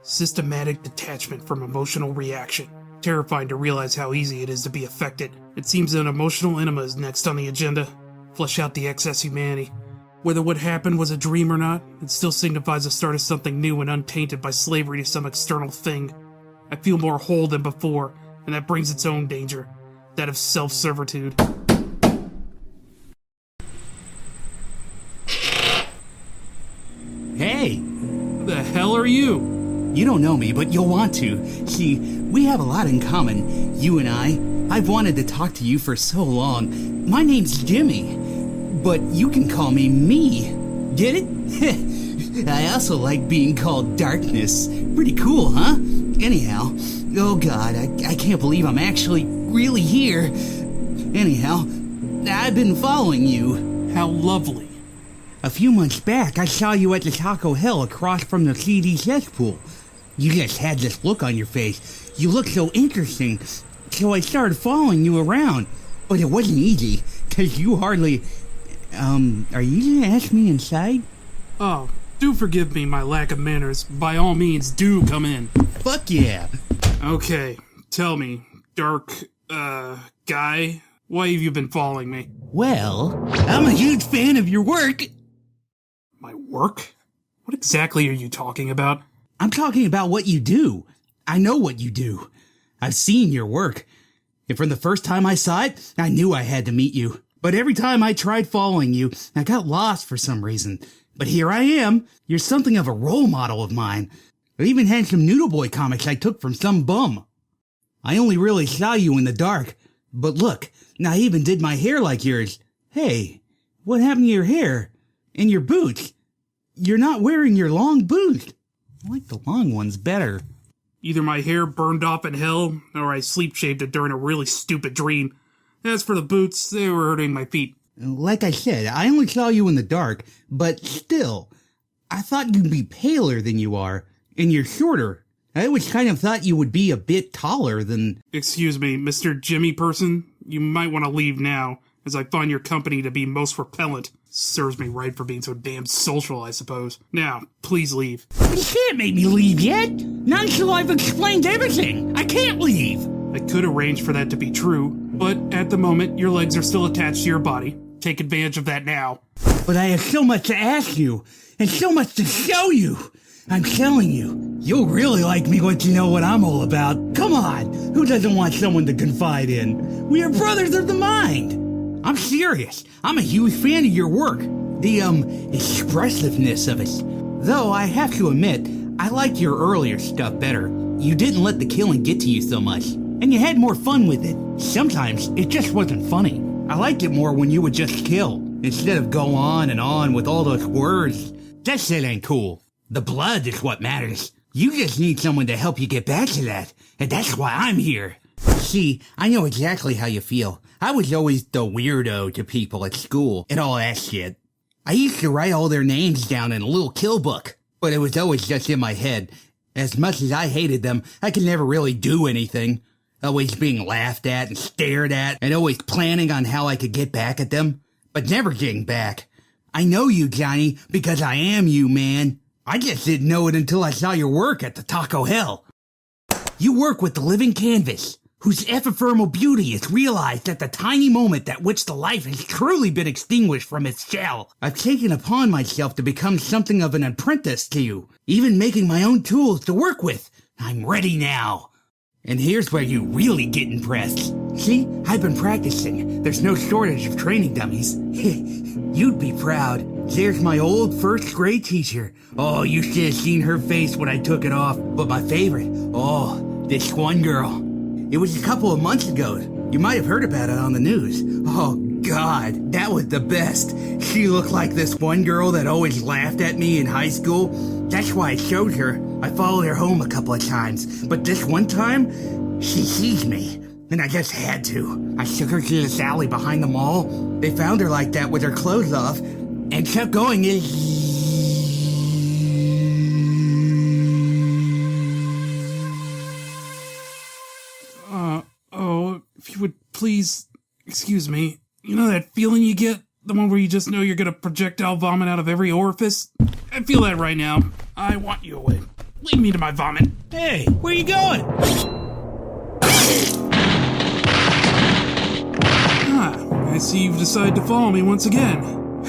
Systematic detachment from emotional reaction. Terrifying to realize how easy it is to be affected. It seems an emotional enema is next on the agenda. Flesh out the excess humanity. Whether what happened was a dream or not, it still signifies the start of something new and untainted by slavery to some external thing. I feel more whole than before, and that brings its own danger. That of self-servitude. Hey! Who the hell are you? You don't know me, but you'll want to. See, we have a lot in common, you and I. I've wanted to talk to you for so long. My name's Jimmy, but you can call me. Get it? I also like being called Darkness. Pretty cool, huh? Anyhow, oh god, I can't believe I'm actually really here. Anyhow, I've been following you. How lovely. A few months back, I saw you at the Taco Hell across from the CD cesspool. You just had this look on your face. You looked so interesting, so I started following you around. But it wasn't easy, because you hardly... are you gonna ask me inside? Oh, do forgive me my lack of manners. By all means, do come in. Fuck yeah. Okay, tell me, dark, guy, why have you been following me? Well, I'm a huge fan of your work. My work? What exactly are you talking about? I'm talking about what you do. I know what you do. I've seen your work. And from the first time I saw it, I knew I had to meet you. But every time I tried following you, I got lost for some reason. But here I am. You're something of a role model of mine. I even had some Noodle Boy comics I took from some bum. I only really saw you in the dark. But look, I even did my hair like yours. Hey, what happened to your hair? And your boots? You're not wearing your long boots. I like the long ones better. Either my hair burned off in hell, or I sleep-shaved it during a really stupid dream. As for the boots, they were hurting my feet. Like I said, I only saw you in the dark, but still, I thought you'd be paler than you are, and you're shorter. I always kind of thought you would be a bit taller than... Excuse me, Mr. Jimmy person, you might want to leave now, as I find your company to be most repellent. Serves me right for being so damn social, I suppose. Now, please leave. You can't make me leave yet! Not until I've explained everything! I can't leave! I could arrange for that to be true, but at the moment, your legs are still attached to your body. Take advantage of that now. But I have so much to ask you, and so much to show you! I'm telling you, you'll really like me once you know what I'm all about. Come on! Who doesn't want someone to confide in? We are brothers of the mind! I'm serious. I'm a huge fan of your work. The, expressiveness of it. Though I have to admit, I liked your earlier stuff better. You didn't let the killing get to you so much. And you had more fun with it. Sometimes, it just wasn't funny. I liked it more when you would just kill, instead of go on and on with all those words. That shit ain't cool. The blood is what matters. You just need someone to help you get back to that. And that's why I'm here. See, I know exactly how you feel. I was always the weirdo to people at school and all that shit. I used to write all their names down in a little kill book, but it was always just in my head. As much as I hated them, I could never really do anything. Always being laughed at and stared at, and always planning on how I could get back at them, but never getting back. I know you, Johnny, because I am you, man. I just didn't know it until I saw your work at the Taco Hell. You work with the living canvas, whose ephemeral beauty is realized at the tiny moment at which the life has truly been extinguished from its shell. I've taken upon myself to become something of an apprentice to you, even making my own tools to work with. I'm ready now. And here's where you really get impressed. See, I've been practicing. There's no shortage of training dummies. You'd be proud. There's my old first grade teacher. Oh, you should have seen her face when I took it off. But my favorite, oh, this one girl. It was a couple of months ago. You might have heard about it on the news. Oh, God, that was the best. She looked like this one girl that always laughed at me in high school. That's why I showed her. I followed her home a couple of times. But this one time, she sees me. And I just had to. I took her to this alley behind the mall. They found her like that with her clothes off. And kept going. If you would please, excuse me, you know that feeling you get? The one where you just know you're gonna projectile vomit out of every orifice? I feel that right now. I want you away. Lead me to my vomit. Hey, where you going? I see you've decided to follow me once again.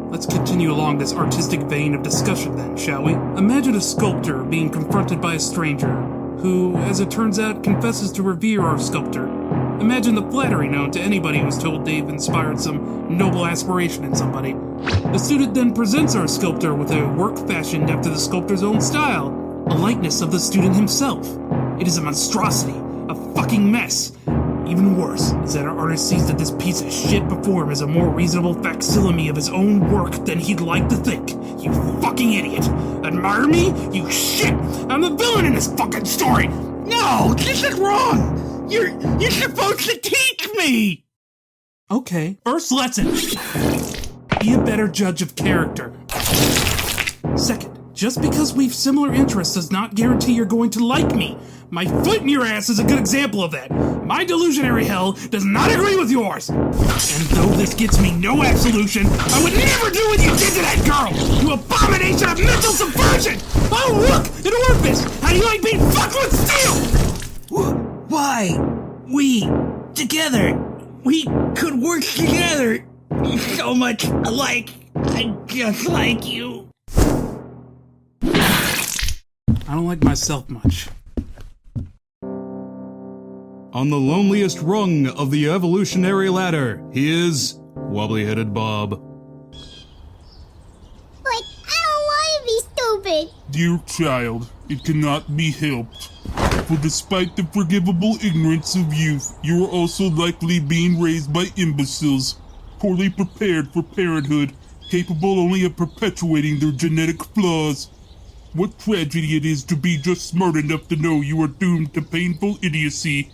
Let's continue along this artistic vein of discussion then, shall we? Imagine a sculptor being confronted by a stranger who, as it turns out, confesses to revere our sculptor. Imagine the flattery known to anybody who's told they've inspired some noble aspiration in somebody. The student then presents our sculptor with a work fashioned after the sculptor's own style, a likeness of the student himself. It is a monstrosity, a fucking mess. Even worse is that our artist sees that this piece of shit before him is a more reasonable facsimile of his own work than he'd like to think. You fucking idiot! Admire me? You shit! I'm the villain in this fucking story! No, this is wrong! You're supposed to teach me! Okay, first lesson. Be a better judge of character. Second, just because we've similar interests does not guarantee you're going to like me. My foot in your ass is a good example of that. My delusionary hell does not agree with yours. And though this gets me no absolution, I would never do what you did to that girl! You abomination of mental subversion! Oh, look! An orifice! How do you like being fucked with steel? Why? We, together, we could work together. So much alike. I just like you. I don't like myself much. On the loneliest rung of the evolutionary ladder, he is Wobbly-Headed Bob. But I don't want to be stupid. Dear child, it cannot be helped. For despite the forgivable ignorance of youth, you are also likely being raised by imbeciles, poorly prepared for parenthood, capable only of perpetuating their genetic flaws. What tragedy it is to be just smart enough to know you are doomed to painful idiocy.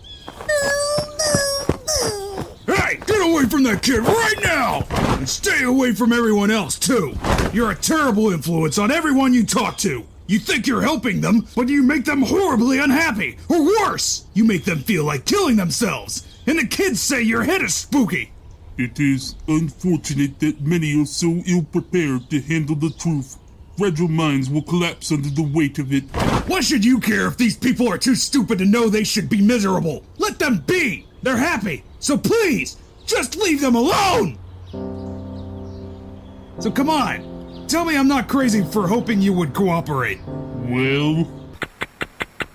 Hey, get away from that kid right now! And stay away from everyone else, too! You're a terrible influence on everyone you talk to! You think you're helping them, but you make them horribly unhappy! Or worse! You make them feel like killing themselves! And the kids say your head is spooky! It is unfortunate that many are so ill-prepared to handle the truth. Fragile minds will collapse under the weight of it. What should you care if these people are too stupid to know they should be miserable? Let them be! They're happy! So please, just leave them alone! So come on, tell me I'm not crazy for hoping you would cooperate. Well,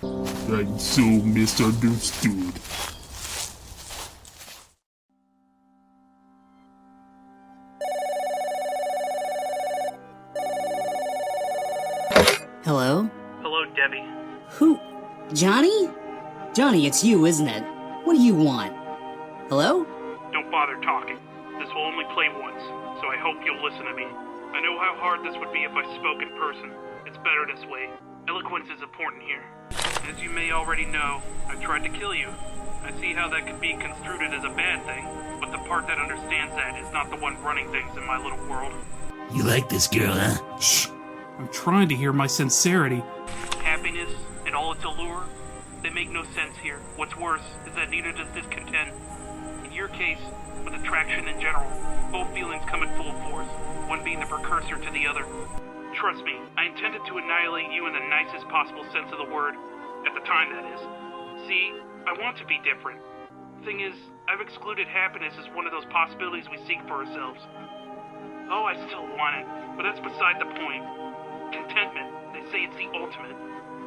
I'm so misunderstood. Hello? Hello, Debbie. Who? Johnny? Johnny, it's you, isn't it? What do you want? Hello? Don't bother talking. This will only play once, so I hope you'll listen to me. I know how hard this would be if I spoke in person. It's better this way. Eloquence is important here. As you may already know, I tried to kill you. I see how that could be construed as a bad thing, but the part that understands that is not the one running things in my little world. You like this girl, huh? Shh! I'm trying to hear my sincerity. Happiness and all its allure, they make no sense here. What's worse is that neither does discontent. In your case, with attraction in general, both feelings come in full force, one being the precursor to the other. Trust me, I intended to annihilate you in the nicest possible sense of the word. At the time, that is. See, I want to be different. Thing is, I've excluded happiness as one of those possibilities we seek for ourselves. Oh, I still want it, but that's beside the point. Contentment, they say it's the ultimate,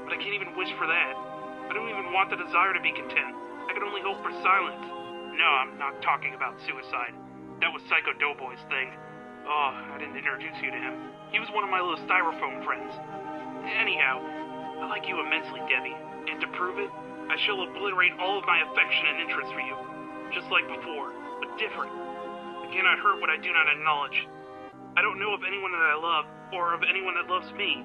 but I can't even wish for that. I don't even want the desire to be content. I can only hope for silence. No, I'm not talking about suicide. That was Psycho Doughboy's thing. Oh, I didn't introduce you to him. He was one of my little styrofoam friends. Anyhow, I like you immensely, Debbie, and to prove it, I shall obliterate all of my affection and interest for you. Just like before, but different. I cannot hurt what I do not acknowledge. I don't know of anyone that I love, or of anyone that loves me,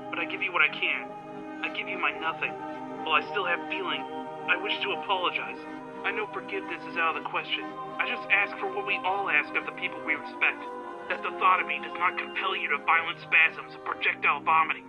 but I give you what I can. I give you my nothing. While I still have feeling, I wish to apologize. I know forgiveness is out of the question. I just ask for what we all ask of the people we respect. That the thought of me does not compel you to violent spasms of projectile vomiting.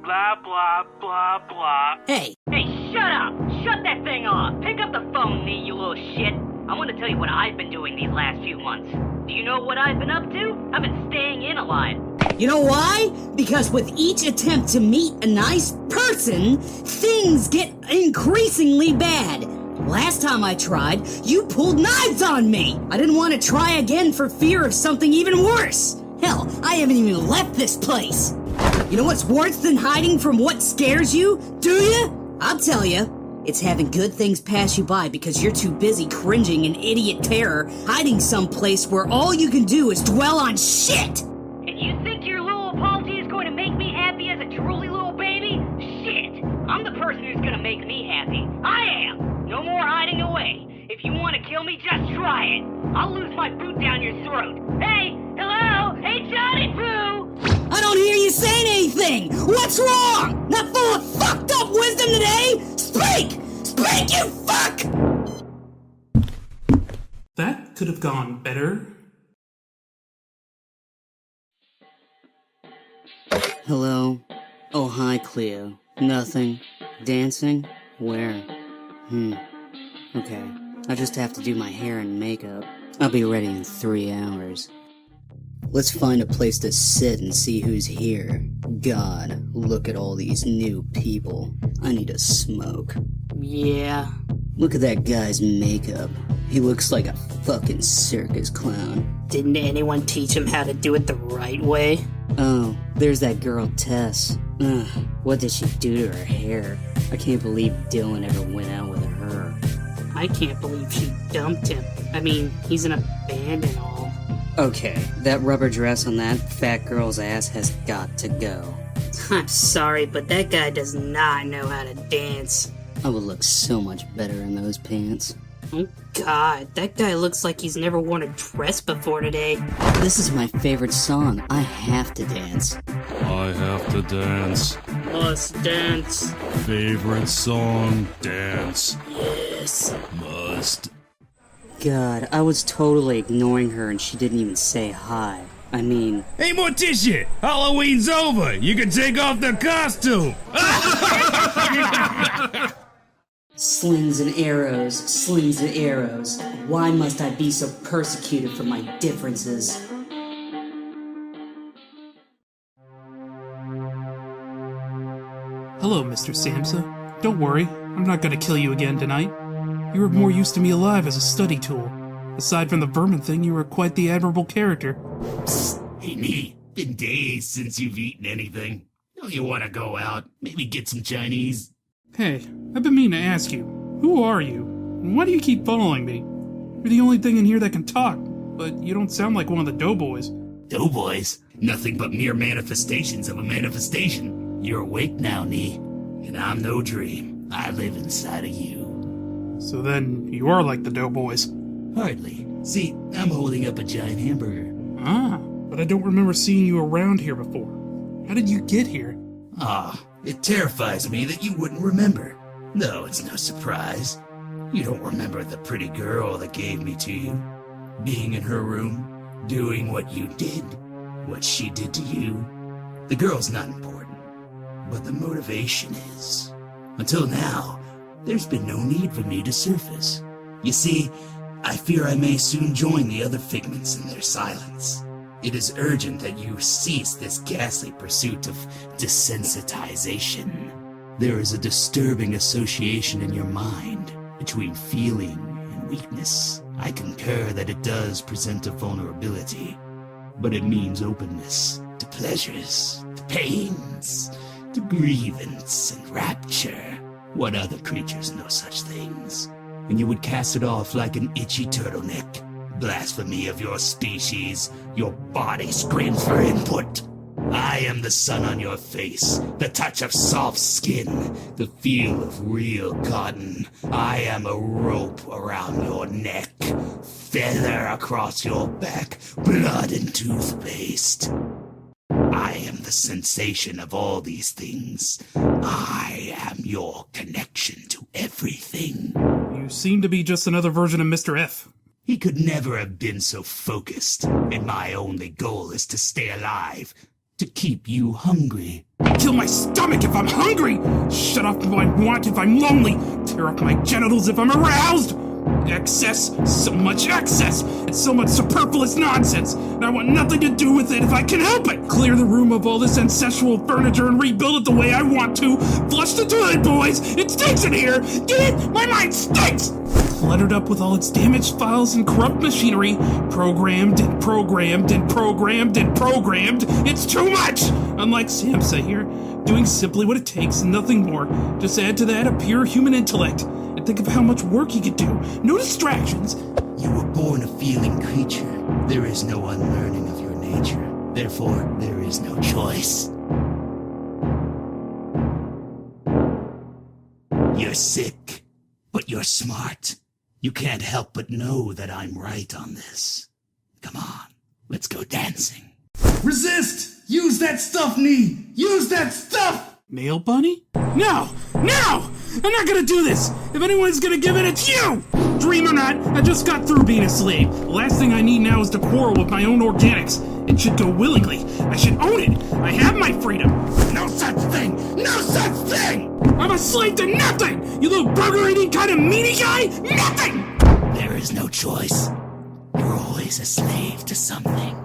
Blah, blah, blah, blah. Hey! Hey, shut up! Shut that thing off! Pick up the phone, me, you little shit! I want to tell you what I've been doing these last few months. Do you know what I've been up to? I've been staying in a lot. You know why? Because with each attempt to meet a nice person, things get increasingly bad. Last time I tried, you pulled knives on me. I didn't want to try again for fear of something even worse. Hell, I haven't even left this place. You know what's worse than hiding from what scares you? Do you? I'll tell you. It's having good things pass you by because you're too busy cringing in idiot terror, hiding someplace where all you can do is dwell on shit. And you think your little apology is going to make me happy as a truly little baby? Shit! I'm the person who's going to make me happy. I am! No more hiding away. If you want to kill me, just try it. I'll lose my boot down your throat. Hey! Hello? Hey, Johnny Boo! I don't hear you saying anything! What's wrong? Not full of fucked up wisdom today? Speak! Speak, you fuck! That could have gone better. Hello? Oh, hi, Cleo. Nothing. Dancing? Where? Okay. I'll just have to do my hair and makeup. I'll be ready in 3 hours. Let's find a place to sit and see who's here. God, look at all these new people. I need a smoke. Yeah. Look at that guy's makeup. He looks like a fucking circus clown. Didn't anyone teach him how to do it the right way? Oh, there's that girl Tess. Ugh, what did she do to her hair? I can't believe Dylan ever went out with her. I can't believe she dumped him. I mean, he's in a band and all. Okay, that rubber dress on that fat girl's ass has got to go. I'm sorry, but that guy does not know how to dance. I would look so much better in those pants. Oh God, that guy looks like he's never worn a dress before today. This is my favorite song. I have to dance. I have to dance. Must dance. Favorite song, dance. Yes. Must. God, I was totally ignoring her and she didn't even say hi. I mean... Hey, Morticia! Halloween's over! You can take off the costume! Slings and arrows, slings and arrows. Why must I be so persecuted for my differences? Hello, Mr. Samsa. Don't worry, I'm not gonna kill you again tonight. You were more used to me alive as a study tool. Aside from the vermin thing, you were quite the admirable character. Psst, hey me, been days since you've eaten anything. Don't you want to go out, maybe get some Chinese? Hey, I've been meaning to ask you, who are you? And why do you keep following me? You're the only thing in here that can talk, but you don't sound like one of the doughboys. Doughboys? Nothing but mere manifestations of a manifestation. You're awake now, Nee, and I'm no dream. I live inside of you. So then, you are like the doughboys. Hardly. See, I'm holding up a giant hamburger. Ah, but I don't remember seeing you around here before. How did you get here? Ah, it terrifies me that you wouldn't remember. No, it's no surprise. You don't remember the pretty girl that gave me to you. Being in her room, doing what you did, what she did to you. The girl's not important, but the motivation is. Until now, there's been no need for me to surface. You see, I fear I may soon join the other figments in their silence. It is urgent that you cease this ghastly pursuit of desensitization. There is a disturbing association in your mind between feeling and weakness. I concur that it does present a vulnerability, but it means openness to pleasures, to pains, to grievance and rapture. What other creatures know such things? And you would cast it off like an itchy turtleneck. Blasphemy of your species. Your body screams for input. I am the sun on your face, the touch of soft skin, the feel of real cotton. I am a rope around your neck, feather across your back, blood and toothpaste. I am the sensation of all these things. I am your connection to everything. You seem to be just another version of Mr. F. He could never have been so focused, and my only goal is to stay alive, to keep you hungry. Kill my stomach if I'm hungry! Shut off if I want if I'm lonely! Tear off my genitals if I'm aroused! Excess, so much excess, and so much superfluous nonsense, and I want nothing to do with it if I can help it. Clear the room of all this ancestral furniture and rebuild it the way I want to. Flush the toilet, boys. It stinks in here. Get it? My mind stinks. Cluttered up with all its damaged files and corrupt machinery, programmed and programmed and programmed and programmed. It's too much. Unlike Samsa here, doing simply what it takes and nothing more. Just add to that a pure human intellect. And think of how much work you could do. No distractions. You were born a feeling creature. There is no unlearning of your nature. Therefore, there is no choice. You're sick, but you're smart. You can't help but know that I'm right on this. Come on, let's go dancing. Resist! Use that stuff, Nee! Use that stuff! Male bunny? No! No! I'm not gonna do this! If anyone's gonna give it, it's you! Dream or not, I just got through being a slave. The last thing I need now is to quarrel with my own organics. It should go willingly. I should own it. I have my freedom. No such thing! No such thing! I'm a slave to nothing! You little burger-eating kind of meaty guy? Nothing! There is no choice. You're always a slave to something.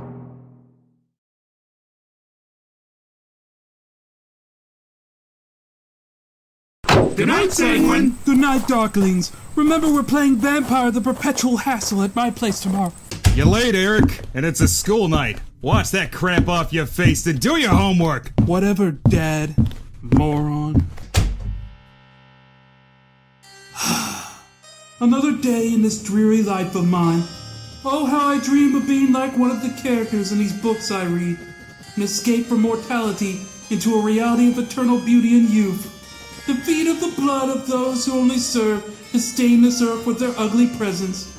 Good night, Sanguine. Good night, Darklings. Remember, we're playing Vampire the Perpetual Hassle at my place tomorrow. You're late, Eric, and it's a school night. Wash that crap off your face and do your homework. Whatever, Dad. Moron. Another day in this dreary life of mine. Oh, how I dream of being like one of the characters in these books I read. An escape from mortality into a reality of eternal beauty and youth. Defeat of the blood of those who only serve to stain this earth with their ugly presence.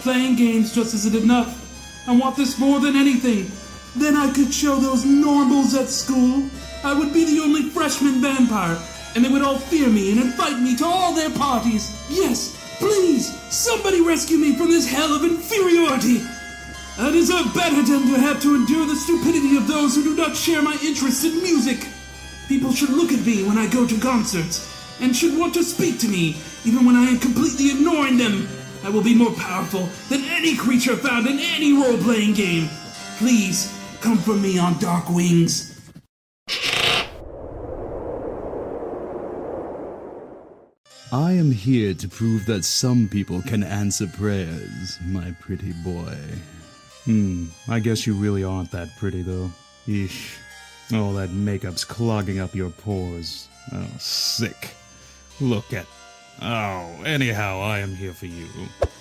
Playing games just isn't enough. I want this more than anything. Then I could show those normals at school. I would be the only freshman vampire, and they would all fear me and invite me to all their parties. Yes, please, somebody rescue me from this hell of inferiority. I deserve better than to have to endure the stupidity of those who do not share my interest in music. People should look at me when I go to concerts, and should want to speak to me, even when I am completely ignoring them. I will be more powerful than any creature found in any role-playing game. Please, come for me on Dark Wings. I am here to prove that some people can answer prayers, my pretty boy. I guess you really aren't that pretty, though. Eesh. All that makeup's clogging up your pores. Oh, sick. Look at... Oh, anyhow, I am here for you.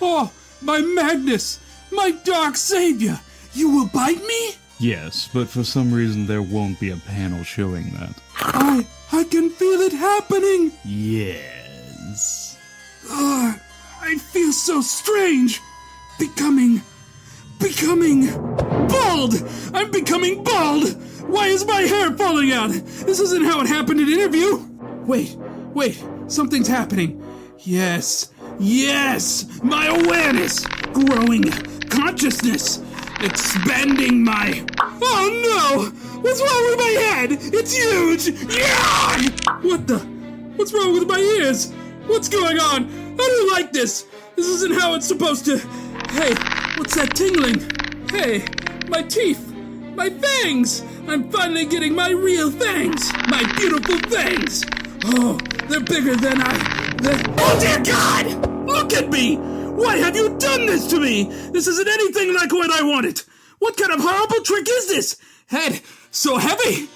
Oh, my Magnus! My dark savior! You will bite me? Yes, but for some reason there won't be a panel showing that. I can feel it happening! Yes. I feel so strange! Becoming bald! I'm becoming bald! Why is my hair falling out? This isn't how it happened in interview! Wait, something's happening. Yes, my awareness! Growing consciousness! Expanding my... Oh no! What's wrong with my head? It's huge! Yeah! What the... What's wrong with my ears? What's going on? I don't like this! This isn't how it's supposed to... Hey, what's that tingling? Hey, my teeth! My fangs! I'm finally getting my real fangs! My beautiful fangs! Oh, they're bigger than Oh dear God! Look at me! Why have you done this to me? This isn't anything like what I wanted! What kind of horrible trick is this? Head so heavy!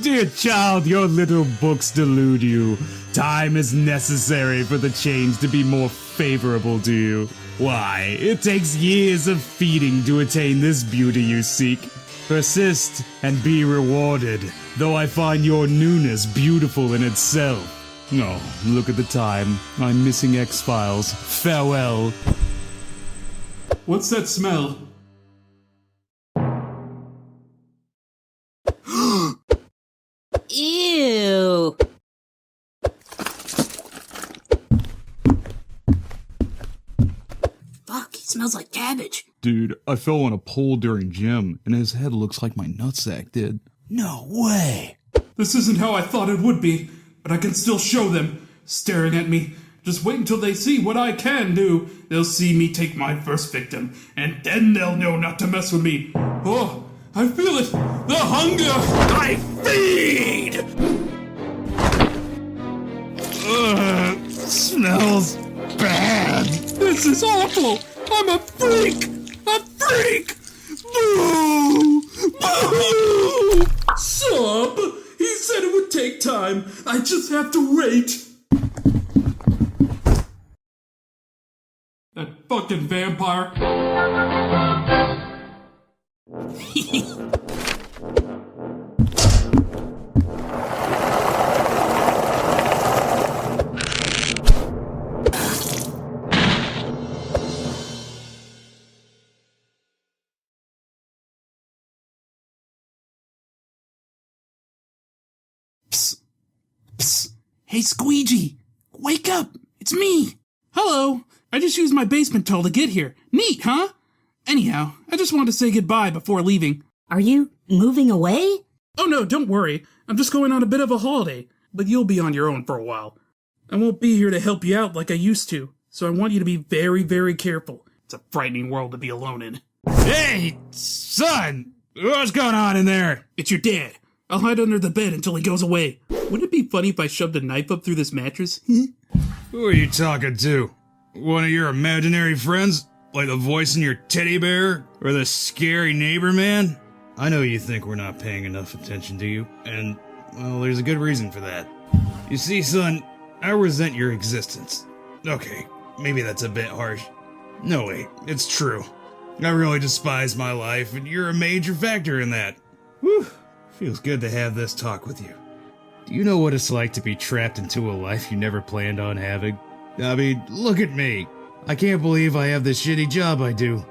Dear child, your little books delude you. Time is necessary for the change to be more favorable to you. Why, it takes years of feeding to attain this beauty you seek. Persist and be rewarded, though I find your newness beautiful in itself. Oh, look at the time. I'm missing X-Files. Farewell. What's that smell? Ew. Fuck, he smells like cabbage. Dude, I fell on a pole during gym, and his head looks like my nutsack did. No way. This isn't how I thought it would be, but I can still show them. Staring at me, Just wait until they see what I can do. They'll see me take my first victim, and then they'll know not to mess with me. Oh, I feel it! The hunger! I feed! Ugh, smells bad. This is awful! I'm a freak! A freak! Boo! Boo! Sub! He said it would take time. I just have to wait. That fucking vampire. Psst. Psst. Hey, Squeegee! Wake up! It's me! Hello. I just used my basement toll to get here. Neat, huh? Anyhow, I just wanted to say goodbye before leaving. Are you moving away? Oh no, don't worry. I'm just going on a bit of a holiday, but you'll be on your own for a while. I won't be here to help you out like I used to, so I want you to be very, very careful. It's a frightening world to be alone in. Hey, son! What's going on in there? It's your dad. I'll hide under the bed until he goes away. Wouldn't it be funny if I shoved a knife up through this mattress? Who are you talking to? One of your imaginary friends? Like the voice in your teddy bear? Or the scary neighbor man? I know you think we're not paying enough attention to you, and, well, there's a good reason for that. You see, son, I resent your existence. Okay, maybe that's a bit harsh. No, wait, it's true. I really despise my life, and you're a major factor in that. Whew, feels good to have this talk with you. Do you know what it's like to be trapped into a life you never planned on having? I mean, look at me. I can't believe I have this shitty job I do.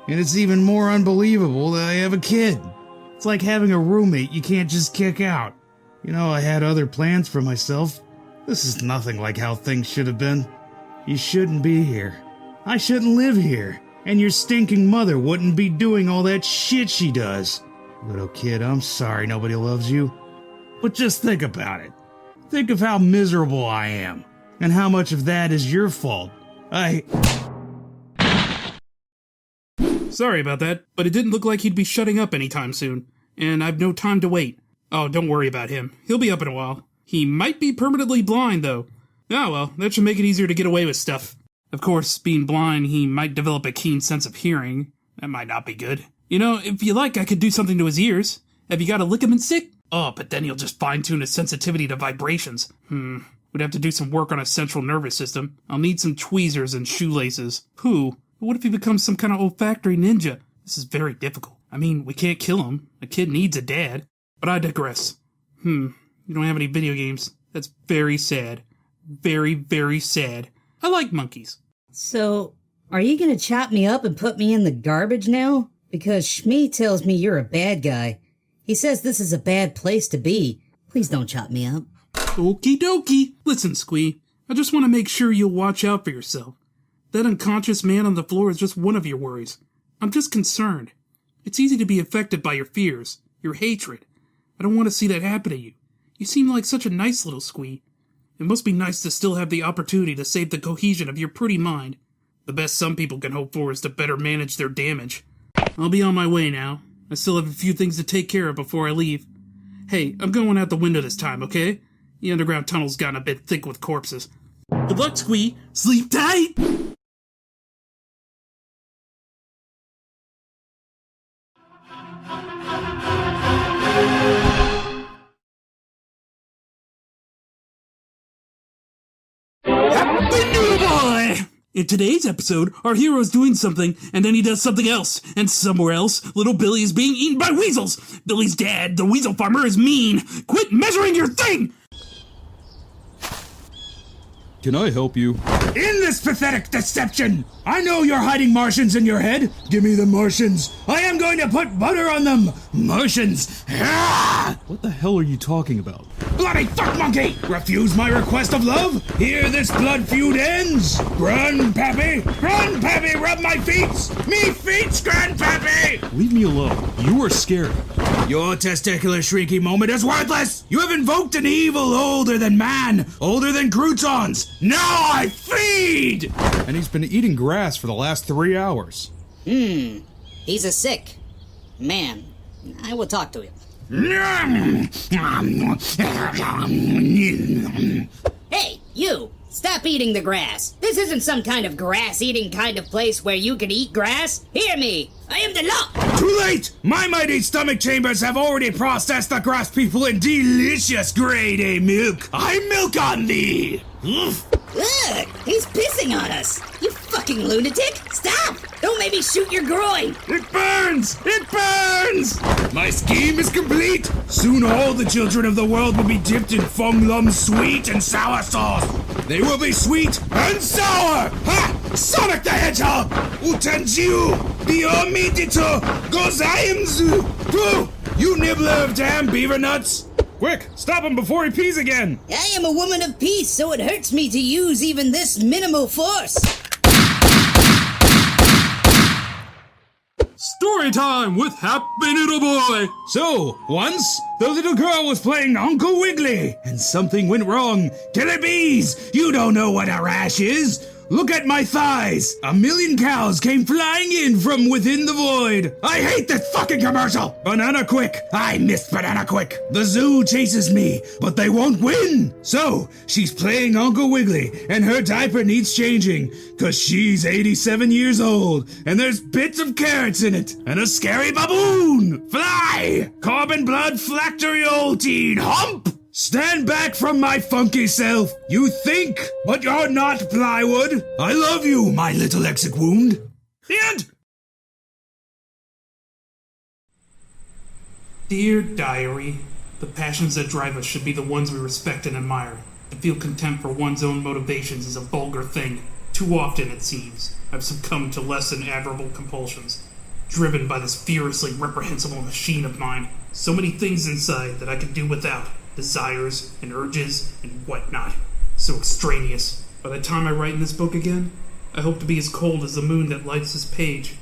And it's even more unbelievable that I have a kid. It's like having a roommate you can't just kick out. You know, I had other plans for myself. This is nothing like how things should have been. You shouldn't be here. I shouldn't live here. And your stinking mother wouldn't be doing all that shit she does. Little kid, I'm sorry nobody loves you. But just think about it. Think of how miserable I am. And how much of that is your fault. Sorry about that, but it didn't look like he'd be shutting up anytime soon. And I've no time to wait. Oh, don't worry about him. He'll be up in a while. He might be permanently blind, though. Oh well, that should make it easier to get away with stuff. Of course, being blind, he might develop a keen sense of hearing. That might not be good. You know, if you like, I could do something to his ears. Have you got a ligament stick? Oh, but then he'll just fine-tune his sensitivity to vibrations. We'd have to do some work on his central nervous system. I'll need some tweezers and shoelaces. But what if he becomes some kind of olfactory ninja? This is very difficult. I mean, we can't kill him. A kid needs a dad. But I digress. You don't have any video games. That's very sad. Very, very sad. I like monkeys. So, are you gonna chop me up and put me in the garbage now? Because Shmi tells me you're a bad guy. He says this is a bad place to be. Please don't chop me up. Okie dokie. Listen, Squee. I just want to make sure you'll watch out for yourself. That unconscious man on the floor is just one of your worries. I'm just concerned. It's easy to be affected by your fears, your hatred. I don't want to see that happen to you. You seem like such a nice little Squee. It must be nice to still have the opportunity to save the cohesion of your pretty mind. The best some people can hope for is to better manage their damage. I'll be on my way now. I still have a few things to take care of before I leave. Hey, I'm going out the window this time, okay? The underground tunnel's gotten a bit thick with corpses. Good luck, Squee. Sleep tight! Happy New Boy! In today's episode, our hero is doing something, and then he does something else. And somewhere else, little Billy is being eaten by weasels. Billy's dad, the weasel farmer, is mean. Quit measuring your thing! Can I help you? In this pathetic deception! I know you're hiding Martians in your head. Give me the Martians. I am going to put butter on them. Martians. Ah! What the hell are you talking about? Bloody fuck monkey! Refuse my request of love? Here this blood feud ends. Grandpappy! Grandpappy, rub my feet! Me feet, Grandpappy! Leave me alone. You are scary. Your testicular shrieking moment is worthless! You have invoked an evil older than man, older than croutons! Now I feed! And he's been eating grass for the last 3 hours. He's a sick man. I will talk to him. Hey, you! Stop eating the grass. This isn't some kind of grass-eating kind of place where you can eat grass. Hear me! I am the law! Too late! My mighty stomach chambers have already processed the grass people in delicious grade A milk. I milk on thee! Ugh! He's pissing on us! You fucking lunatic! Stop! Don't make me shoot your groin! It burns! It burns! My scheme is complete! Soon all the children of the world will be dipped in Fong Lum's sweet and sour sauce! They will be sweet and sour! Ha! Sonic the Hedgehog! Utanjiu! Biomidito! Gozaimzu! Pooh! You nibbler of damn beaver nuts! Quick, stop him before he pees again! I am a woman of peace, so it hurts me to use even this minimal force. Story time with Happy Noodle Boy! So, once, the little girl was playing Uncle Wiggly, and something went wrong. Killer bees! You don't know what a rash is! Look at my thighs! 1,000,000 cows came flying in from within the void! I hate this fucking commercial! Banana Quick! I miss Banana Quick! The zoo chases me, but they won't win! So, she's playing Uncle Wiggly, and her diaper needs changing, cause she's 87 years old, and there's bits of carrots in it, and a scary baboon! Fly! Carbon blood flactorioltine hump! Stand back from my funky self! You think, but you're not plywood! I love you, my little lexic wound! The end! Dear Diary, the passions that drive us should be the ones we respect and admire. To feel contempt for one's own motivations is a vulgar thing. Too often, it seems, I've succumbed to less than admirable compulsions. Driven by this furiously reprehensible machine of mine. So many things inside that I could do without. Desires and urges and whatnot. So extraneous. By the time I write in this book again, I hope to be as cold as the moon that lights this page.